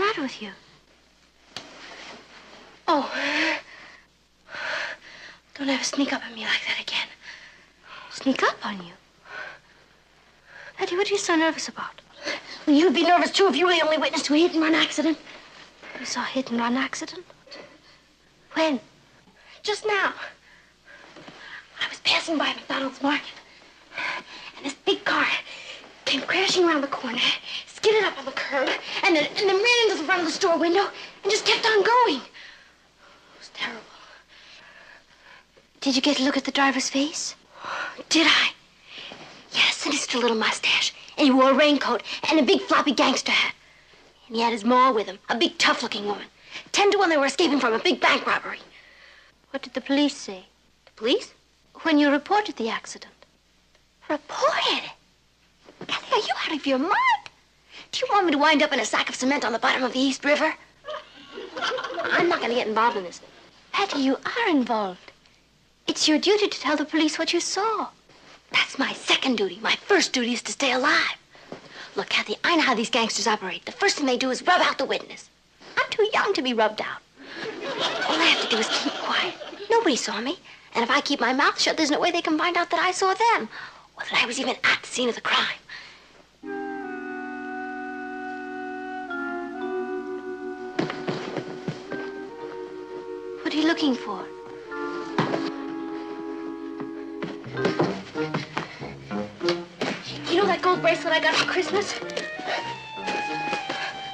matter with you? Oh. Don't ever sneak up on me like that again. Sneak up on you? Eddie, what are you so nervous about? Well, you'd be nervous, too, if you were the only witness to a hit-and-run accident. You saw a hit-and-run accident? When? Just now. I was passing by McDonald's Market, and this big car came crashing around the corner, skidded up on the curb, and then ran into the front of the store window and just kept on going. It was terrible. Did you get a look at the driver's face? Did I? He had a sinister little mustache, and he wore a raincoat and a big floppy gangster hat. And he had his ma with him, a big tough-looking woman. 10 to 1 they were escaping from a big bank robbery. What did the police say? The police? When you reported the accident. Reported? Kathy, are you out of your mind? Do you want me to wind up in a sack of cement on the bottom of the East River? I'm not going to get involved in this. Patty, you are involved. It's your duty to tell the police what you saw. That's my second duty. My first duty is to stay alive. Look, Kathy, I know how these gangsters operate. The first thing they do is rub out the witness. I'm too young to be rubbed out. All I have to do is keep quiet. Nobody saw me. And if I keep my mouth shut, there's no way they can find out that I saw them. Or that I was even at the scene of the crime. What are you looking for? You know that gold bracelet I got for Christmas?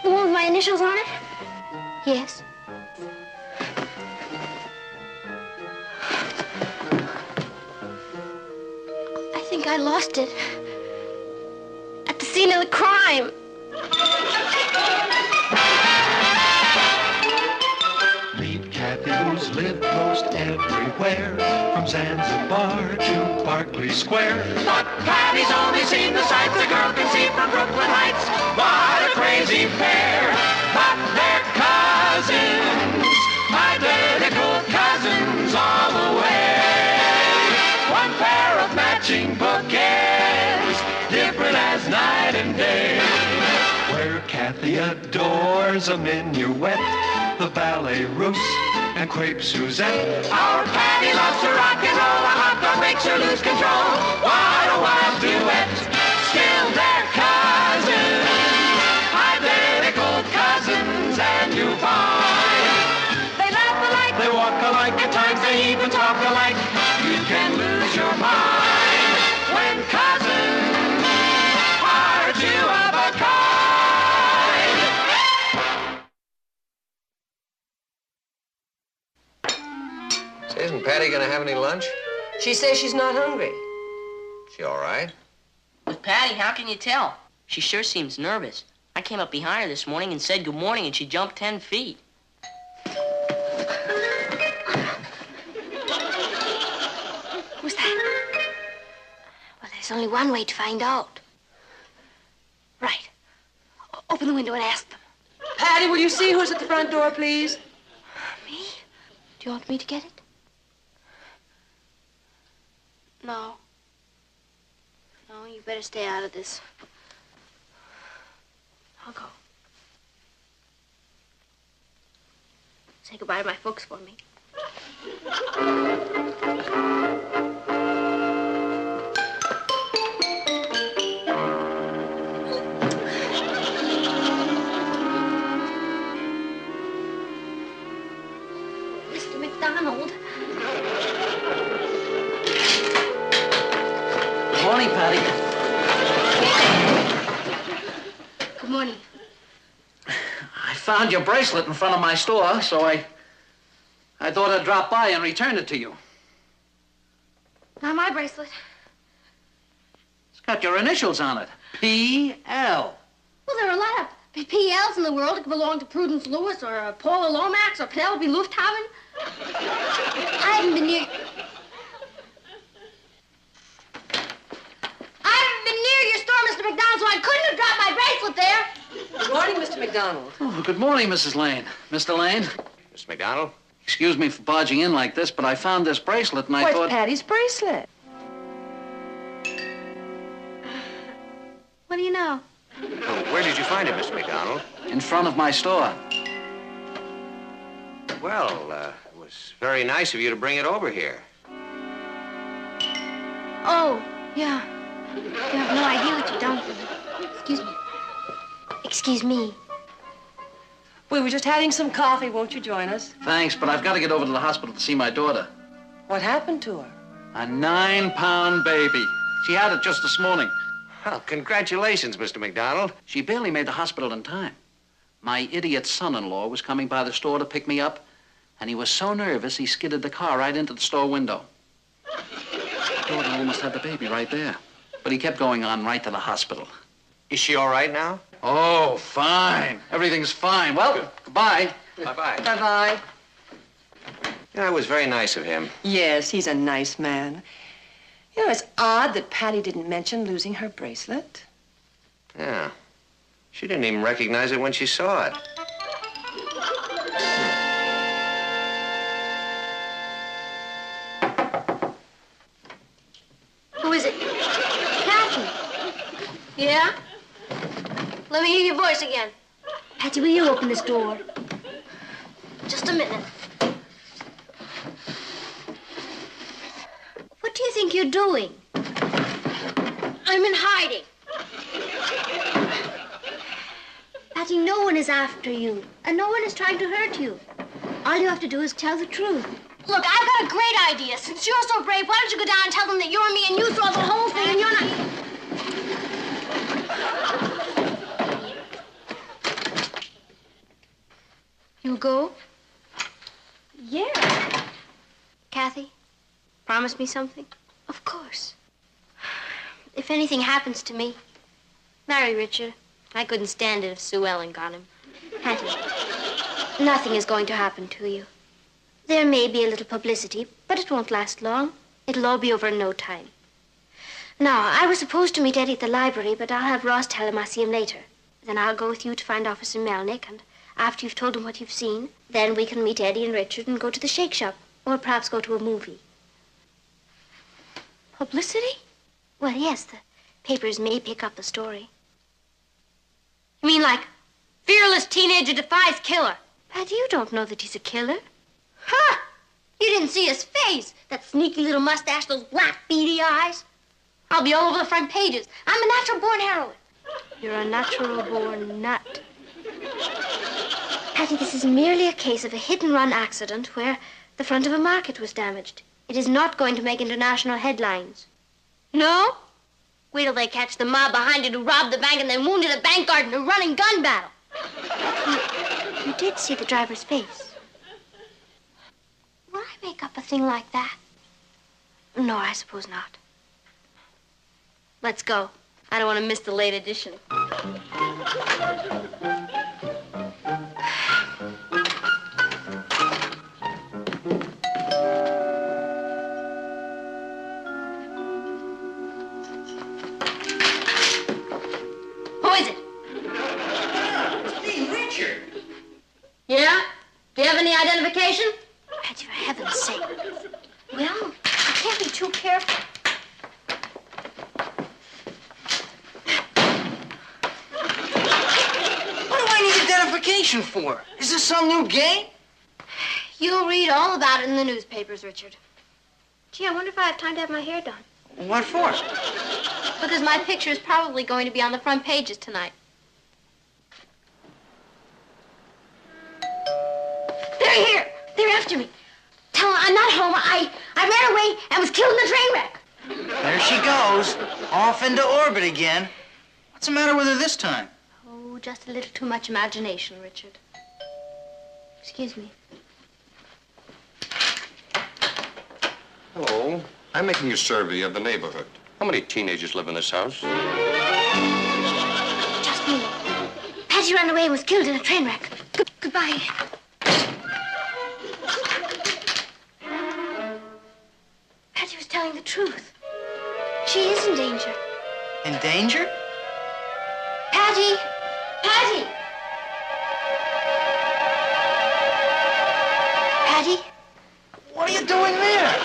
The one with my initials on it? Yes. I think I lost it at the scene of the crime. Meet Kathy, who's lived most everywhere, from Zanzibar to Berkeley Square. But Kathy's only seen the sights a girl can see from Brooklyn Heights. What a crazy pair, but they're cousins, identical cousins all the way. One pair of matching bookends, different as night and day. Where Kathy adores a minuet, the ballet russe, and crepe Suzette. Our Patty loves to rock and roll, a hot dog makes her lose control. What a wild duet, still they're cousins, identical cousins, and you find they laugh alike, they walk alike, at times they even talk alike. You can lose your mind when cousins are two of a kind. Isn't Patty gonna have any lunch? She says she's not hungry. She all right? With Patty, how can you tell? She sure seems nervous. I came up behind her this morning and said good morning, and she jumped 10 feet. Who's that? Well, there's only one way to find out. Right. Open the window and ask them. Patty, will you see who's at the front door, please? Me? Do you want me to get it? No. No, you better stay out of this. I'll go. Say goodbye to my folks for me. Mr. McDonald. Good morning, Patty. Good morning. I found your bracelet in front of my store, so I thought I'd drop by and return it to you. Not my bracelet. It's got your initials on it. P.L. Well, there are a lot of PLs in the world that could belong to Prudence Lewis or Paula Lomax or Penelope Lufthaven. I haven't been near... your store, Mr. McDonald, so I couldn't have dropped my bracelet there. Good morning, Mr. McDonald. Oh, good morning, Mrs. Lane. Mr. Lane? Mr. McDonald? Excuse me for barging in like this, but I found this bracelet and I thought... Where's Patty's bracelet? What do you know? Well, where did you find it, Mr. McDonald? In front of my store. Well, it was very nice of you to bring it over here. Oh, yeah. You have no idea what you've done for me. Excuse me. Excuse me. We were just having some coffee. Won't you join us? Thanks, but I've got to get over to the hospital to see my daughter. What happened to her? A 9-pound baby. She had it just this morning. Well, congratulations, Mr. McDonald. She barely made the hospital in time. My idiot son-in-law was coming by the store to pick me up, and he was so nervous he skidded the car right into the store window. Daughter almost had the baby right there. But he kept going on right to the hospital. Is she all right now? Oh, fine. Everything's fine. Well, goodbye. Bye-bye. Bye-bye. You know, it was very nice of him. Yes, he's a nice man. You know, it's odd that Patty didn't mention losing her bracelet. Yeah. She didn't even recognize it when she saw it. Who is it? Kathy. Yeah? Let me hear your voice again. Patty, will you open this door? Just a minute. What do you think you're doing? I'm in hiding. Patty, no one is after you, and no one is trying to hurt you. All you have to do is tell the truth. Look, I've got a great idea. Since you're so brave, why don't you go down and tell them that you're me and you saw the whole thing and you're not... You go? Yeah. Kathy, promise me something? Of course. If anything happens to me, marry Richard. I couldn't stand it if Sue Ellen got him. Hattie, nothing is going to happen to you. There may be a little publicity, but it won't last long. It'll all be over in no time. Now, I was supposed to meet Eddie at the library, but I'll have Ross tell him I'll see him later. Then I'll go with you to find Officer Melnick, and after you've told him what you've seen, then we can meet Eddie and Richard and go to the shake shop, or perhaps go to a movie. Publicity? Well, yes, the papers may pick up the story. You mean like, fearless teenager defies killer? Patty, you don't know that he's a killer. Ha! You didn't see his face, that sneaky little mustache, those black beady eyes. I'll be all over the front pages. I'm a natural-born heroine. You're a natural-born nut. Patty, this is merely a case of a hit-and-run accident where the front of a market was damaged. It is not going to make international headlines. No? Wait till they catch the mob behind it who robbed the bank and then wounded a bank guard in a running gun battle. You did see the driver's face. Would I make up a thing like that? No, I suppose not. Let's go. I don't want to miss the late edition. Who is it? It's me, Richard. Yeah? Do you have any identification? Patty, for heaven's sake. Well, I can't be too careful. What do I need identification for? Is this some new game? You'll read all about it in the newspapers, Richard. Gee, I wonder if I have time to have my hair done. What for? Because my picture is probably going to be on the front pages tonight. They're here. They're after me. Tell them I'm not home. I ran away and was killed in a train wreck. There she goes, off into orbit again. What's the matter with her this time? Oh, just a little too much imagination, Richard. Excuse me. Hello. I'm making a survey of the neighborhood. How many teenagers live in this house? Just me. Patty ran away and was killed in a train wreck. Goodbye. Patty was telling the truth. She is in danger. In danger? Patty! Patty! Patty? What are you doing there?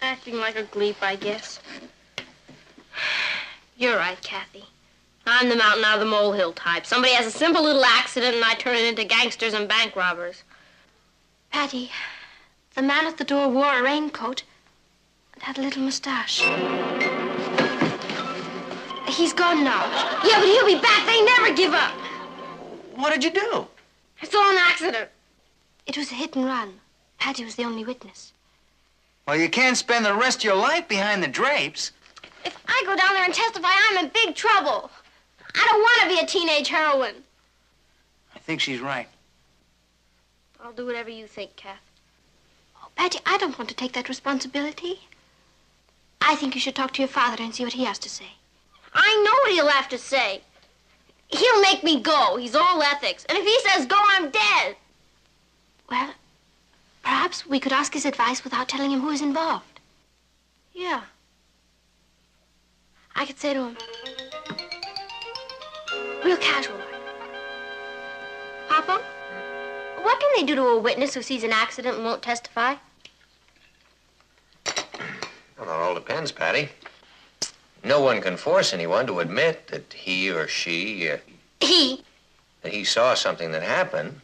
Acting like a gleep, I guess. You're right, Kathy. I'm the mountain out of the molehill type. Somebody has a simple little accident and I turn it into gangsters and bank robbers. Patty, the man at the door wore a raincoat and had a little mustache. He's gone now. Yeah, but he'll be back. They never give up. What did you do? I saw an accident. It was a hit and run. Patty was the only witness. Well, you can't spend the rest of your life behind the drapes. If I go down there and testify, I'm in big trouble. I don't want to be a teenage heroine. I think she's right. I'll do whatever you think, Kath. Oh, Patty, I don't want to take that responsibility. I think you should talk to your father and see what he has to say. I know what he'll have to say. He'll make me go. He's all ethics. And if he says go, I'm dead. Well, perhaps we could ask his advice without telling him who is involved. Yeah. I could say to him, real casual like, Papa, what can they do to a witness who sees an accident and won't testify? Well, it all depends, Patty. No one can force anyone to admit that he or she... that he saw something that happened.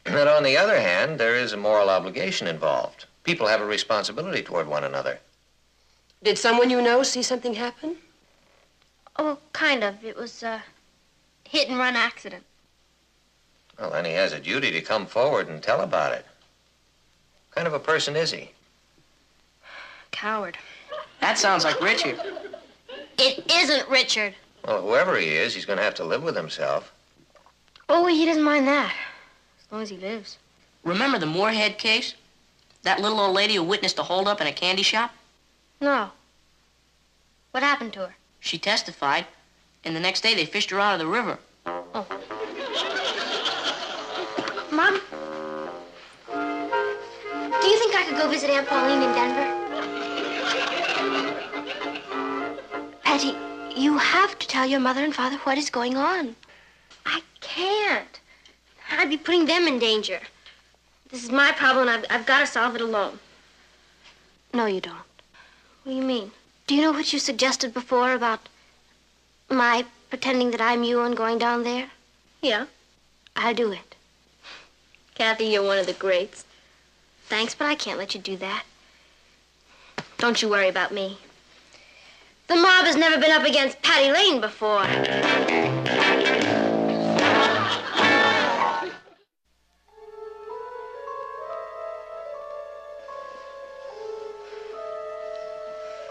But on the other hand, there is a moral obligation involved. People have a responsibility toward one another. Did someone you know see something happen? Oh, kind of. It was a hit-and-run accident. Well, then he has a duty to come forward and tell about it. What kind of a person is he? Coward. That sounds like Richard. It isn't Richard. Well, whoever he is, he's going to have to live with himself. Oh, he doesn't mind that. As long as he lives. Remember the Moorhead case? That little old lady who witnessed a holdup in a candy shop? No. What happened to her? She testified, and the next day they fished her out of the river. Oh. Mom? Do you think I could go visit Aunt Pauline in Denver? Patty, you have to tell your mother and father what is going on. I can't. I'd be putting them in danger. This is my problem, and I've got to solve it alone. No, you don't. What do you mean? Do you know what you suggested before about my pretending that I'm you and going down there? Yeah. I'll do it. Kathy, you're one of the greats. Thanks, but I can't let you do that. Don't you worry about me. The mob has never been up against Patty Lane before.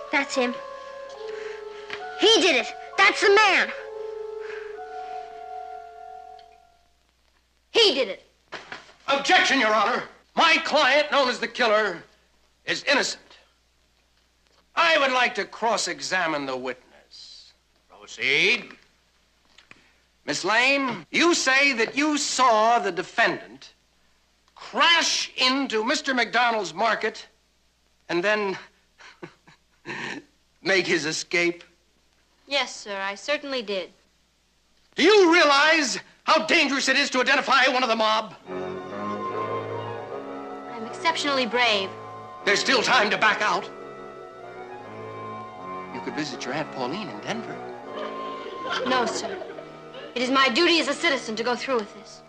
That's him. He did it. That's the man. He did it. Objection, Your Honor. My client, known as the killer, is innocent. I would like to cross-examine the witness. Proceed. Miss Lane, you say that you saw the defendant crash into Mr. McDonald's market and then make his escape? Yes, sir, I certainly did. Do you realize how dangerous it is to identify one of the mob? I'm exceptionally brave. There's still time to back out. You could visit your Aunt Pauline in Denver. No, sir. It is my duty as a citizen to go through with this.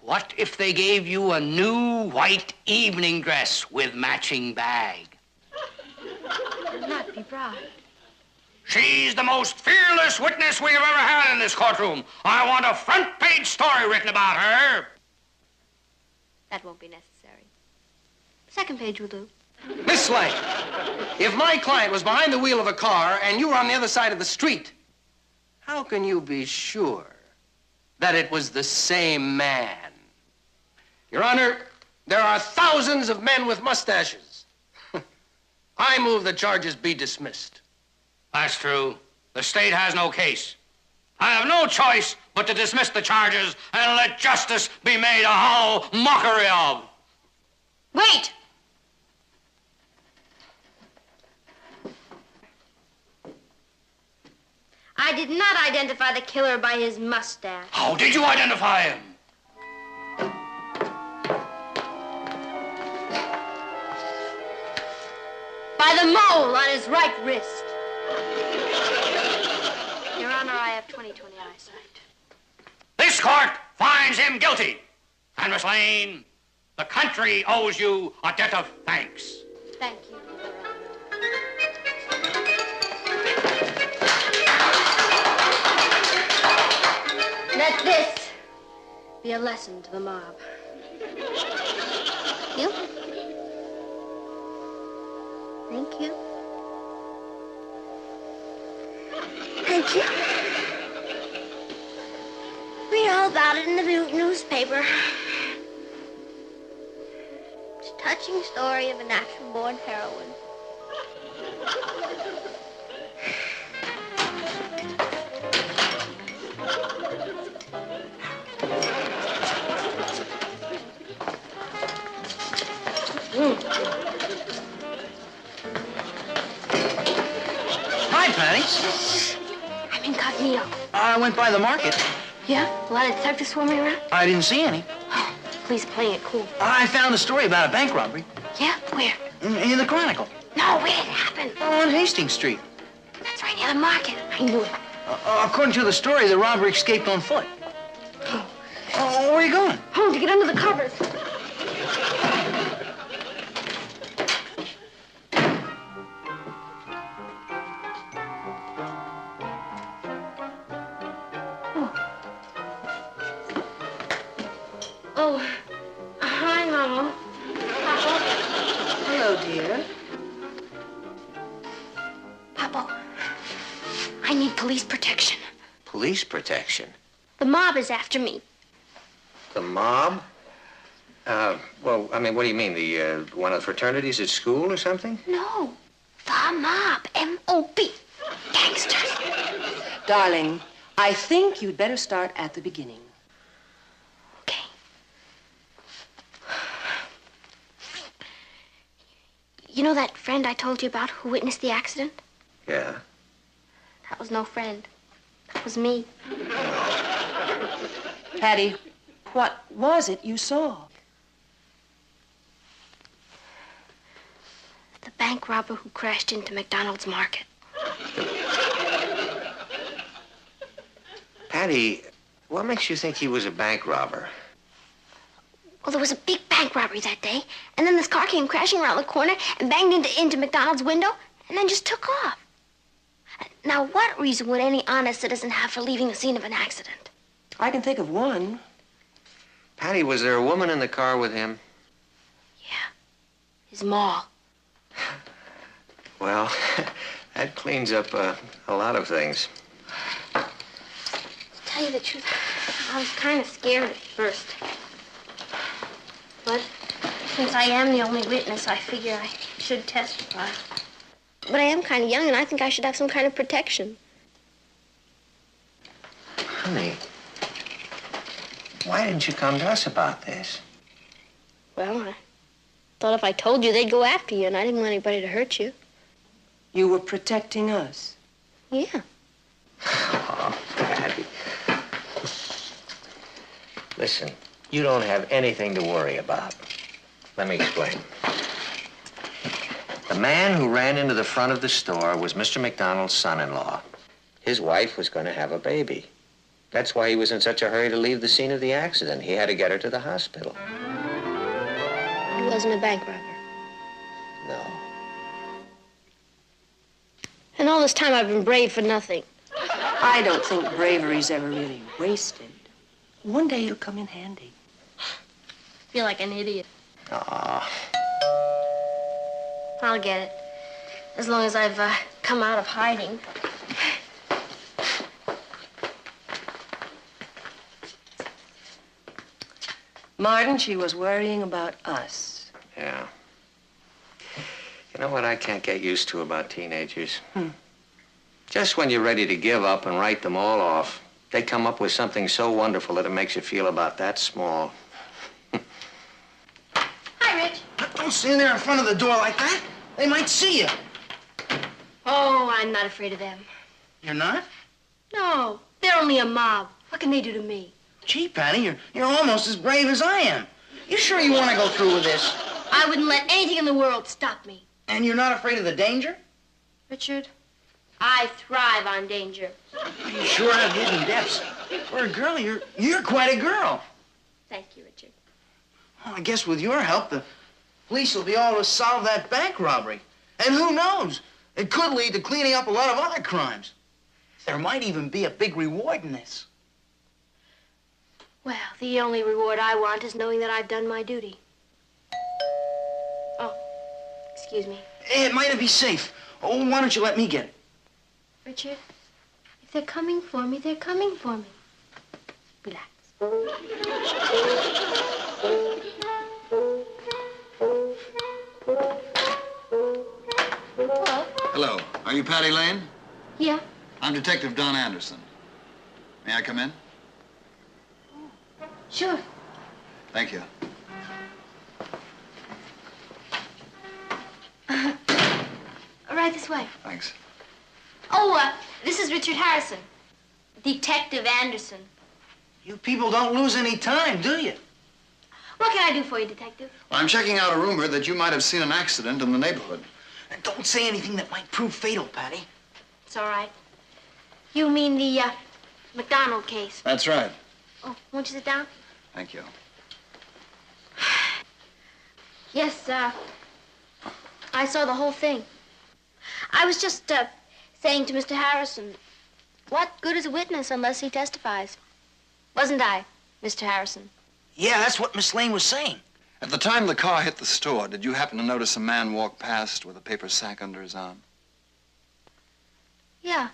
What if they gave you a new white evening dress with matching bag? I'll not be bribed. She's the most fearless witness we have ever had in this courtroom. I want a front-page story written about her. That won't be necessary. Second page will do. Miss Lane, if my client was behind the wheel of a car and you were on the other side of the street, how can you be sure that it was the same man? Your Honor, there are thousands of men with mustaches. I move the charges be dismissed. That's true. The state has no case. I have no choice but to dismiss the charges and let justice be made a hollow mockery of. Wait! I did not identify the killer by his mustache. How did you identify him? By the mole on his right wrist. I have 20/20 eyesight. This court finds him guilty. And Miss Lane, the country owes you a debt of thanks. Thank you, Your Honor. Let this be a lesson to the mob. You? Thank you. Thank you. Read all about it in the newspaper. It's a touching story of a natural-born heroine. Hi, Patty. I'm incognito. I went by the market. Yeah? A lot of detectives swarming around? I didn't see any. Oh, please playing it cool. I found a story about a bank robbery. Yeah? Where? In the Chronicle. No, where did it happen? On Hastings Street. That's right near the market. I knew it. According to the story, the robber escaped on foot. Where are you going? Home to get under the covers. Oh, hi, Mama. Papa. Hello, dear. Papa, I need police protection. Police protection? The mob is after me. The mob? Well, I mean, what do you mean? The one of the fraternities at school or something? No, the mob. M-O-B. Gangsters. Darling, I think you'd better start at the beginning. Okay. You know that friend I told you about who witnessed the accident? Yeah. That was no friend. That was me. Patty, what was it you saw? The bank robber who crashed into McDonald's market. Patty, what makes you think he was a bank robber? Well, there was a big bank robbery that day, and then this car came crashing around the corner and banged into McDonald's window, and then just took off. Now, what reason would any honest citizen have for leaving the scene of an accident? I can think of one. Patty, was there a woman in the car with him? Yeah. His ma. Well, that cleans up a lot of things. To tell you the truth, I was kind of scared at first. But since I am the only witness, I figure I should testify. But I am kind of young, and I think I should have some kind of protection. Honey, why didn't you come to us about this? Well, I thought if I told you, they'd go after you, and I didn't want anybody to hurt you. You were protecting us. Yeah. Oh, Patty. Listen, you don't have anything to worry about. Let me explain. The man who ran into the front of the store was Mr. McDonald's son-in-law. His wife was going to have a baby. That's why he was in such a hurry to leave the scene of the accident. He had to get her to the hospital. He wasn't a bank robber. No. And all this time I've been brave for nothing. I don't think bravery's ever really wasted. One day it'll come in handy. I feel like an idiot. Aw. I'll get it. As long as I've come out of hiding. Martin, she was worrying about us. Yeah. You know what I can't get used to about teenagers? Just when you're ready to give up and write them all off, they come up with something so wonderful that it makes you feel about that small. Hi, Rich. Don't stand there in front of the door like that. They might see you. Oh, I'm not afraid of them. You're not? No, they're only a mob. What can they do to me? Gee, Patty, you're almost as brave as I am. You sure you want to go through with this? I wouldn't let anything in the world stop me. And you're not afraid of the danger? Richard, I thrive on danger. You sure have hidden depths. For a girl, you're quite a girl. Thank you, Richard. Well, I guess with your help, the police will be able to solve that bank robbery. And who knows? It could lead to cleaning up a lot of other crimes. There might even be a big reward in this. Well, the only reward I want is knowing that I've done my duty. Oh, excuse me. It might be safe. Oh, why don't you let me get it? Richard, if they're coming for me, they're coming for me. Relax. Hello. Hello. Are you Patty Lane? Yeah. I'm Detective Don Anderson. May I come in? Sure. Thank you. Right this way. Thanks. Oh, this is Richard Harrison. Detective Anderson. You people don't lose any time, do you? What can I do for you, Detective? Well, I'm checking out a rumor that you might have seen an accident in the neighborhood. And don't say anything that might prove fatal, Patty. It's all right. You mean the McDonald case? That's right. Oh, won't you sit down? Thank you. Yes, I saw the whole thing. I was just saying to Mr. Harrison, what good is a witness unless he testifies? Wasn't I, Mr. Harrison? Yeah, that's what Miss Lane was saying. At the time the car hit the store, did you happen to notice a man walk past with a paper sack under his arm? Yeah.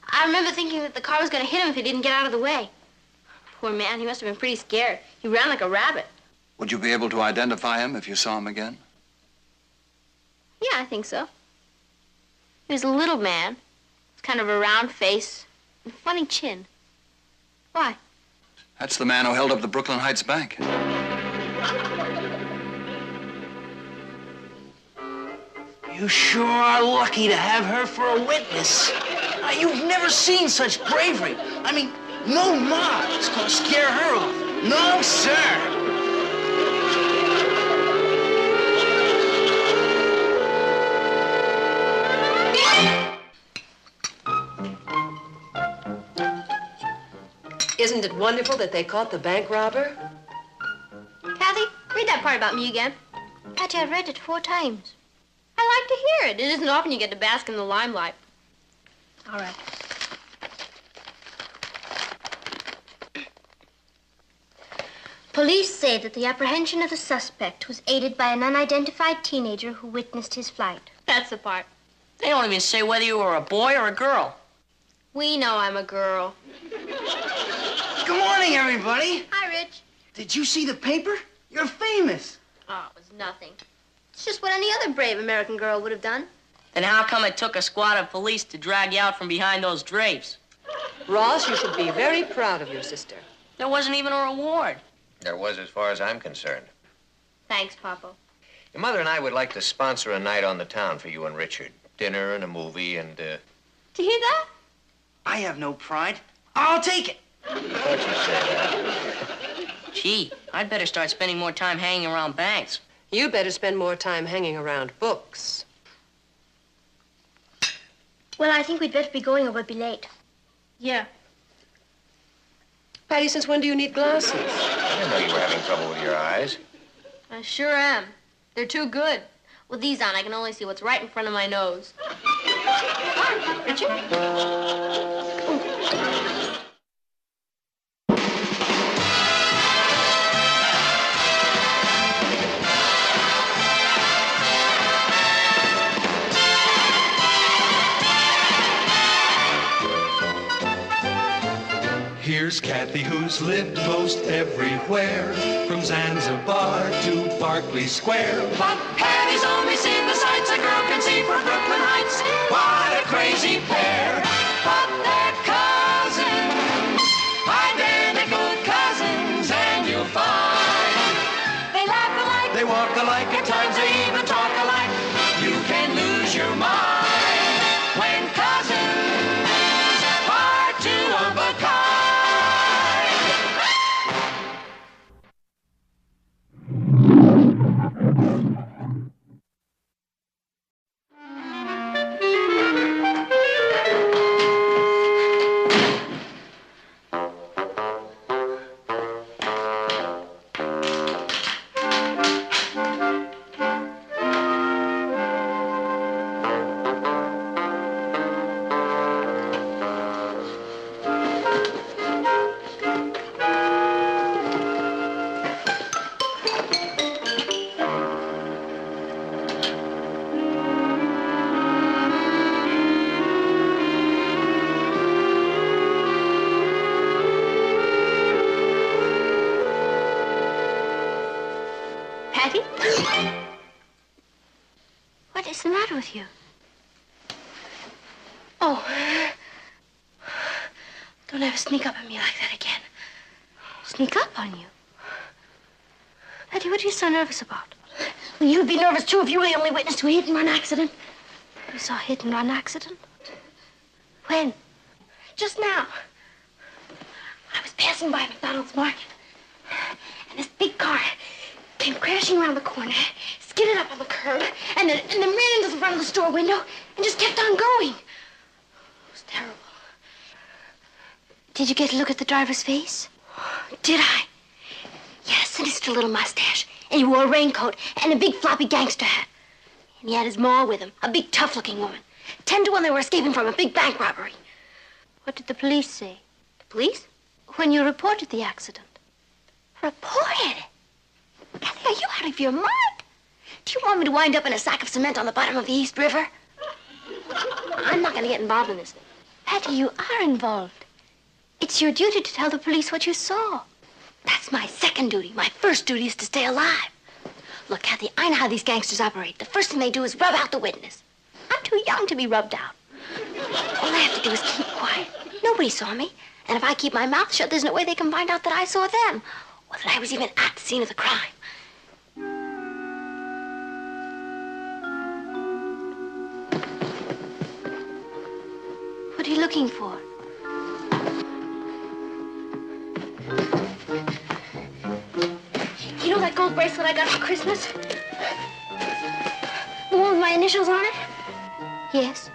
I remember thinking that the car was going to hit him if he didn't get out of the way. Poor man, he must have been pretty scared. He ran like a rabbit. Would you be able to identify him if you saw him again? Yeah, I think so. He was a little man. With kind of a round face and a funny chin. Why? That's the man who held up the Brooklyn Heights Bank. You sure are lucky to have her for a witness. You've never seen such bravery. I mean, no mob is gonna scare her off. No, sir. Isn't it wonderful that they caught the bank robber? Kathy, read that part about me again. Patty, I've read it 4 times. I like to hear it. It isn't often you get to bask in the limelight. All right. Police say that the apprehension of the suspect was aided by an unidentified teenager who witnessed his flight. That's the part. They don't even say whether you were a boy or a girl. We know I'm a girl. Good morning, everybody. Hi, Rich. Did you see the paper? You're famous. Oh, it was nothing. It's just what any other brave American girl would have done. Then how come it took a squad of police to drag you out from behind those drapes? Ross, you should be very proud of your sister. There wasn't even a reward. There was, as far as I'm concerned. Thanks, Papa. Your mother and I would like to sponsor a night on the town for you and Richard. Dinner and a movie and, Did you hear that? I have no pride. I'll take it. I thought you said that. Gee, I'd better start spending more time hanging around banks. You better spend more time hanging around books. Well, I think we'd better be going or we'll be late. Yeah. Patty, since when do you need glasses? I didn't know you were having trouble with your eyes. I sure am. They're too good. With these on, I can only see what's right in front of my nose. Hi, Richard. Here's Kathy, who's lived most everywhere, from Zanzibar to Berkeley Square. But Patty's only seen the sights a girl can see from Brooklyn Heights. What a crazy pair! But they're cousins, identical cousins, and you'll find they laugh alike, They walk alike, at times they even talk alike. You can lose your mind when cousins are two of a kind. What's the matter with you? Oh. Don't ever sneak up on me like that again. Sneak up on you? Patty, what are you so nervous about? Well, you'd be nervous, too, if you were the only witness to a hit-and-run accident. You saw a hit-and-run accident? When? Just now. I was passing by McDonald's Market, and this big car came crashing around the corner, skidded up on the curb, and then ran into the front of the store window and just kept on going. It was terrible. Did you get a look at the driver's face? Did I? He had a sinister little mustache, and he wore a raincoat and a big floppy gangster hat. And he had his ma with him, a big tough-looking woman. 10 to 1 they were escaping from a big bank robbery. What did the police say? The police? When you reported the accident. Reported? Kathy, are you out of your mind? Do you want me to wind up in a sack of cement on the bottom of the East River? I'm not going to get involved in this. Patty, you are involved. It's your duty to tell the police what you saw. That's my second duty. My first duty is to stay alive. Look, Kathy, I know how these gangsters operate. The first thing they do is rub out the witness. I'm too young to be rubbed out. All I have to do is keep quiet. Nobody saw me. And if I keep my mouth shut, there's no way they can find out that I saw them. Or that I was even at the scene of the crime. What are you looking for? You know that gold bracelet I got for Christmas? The one with my initials on it? Yes.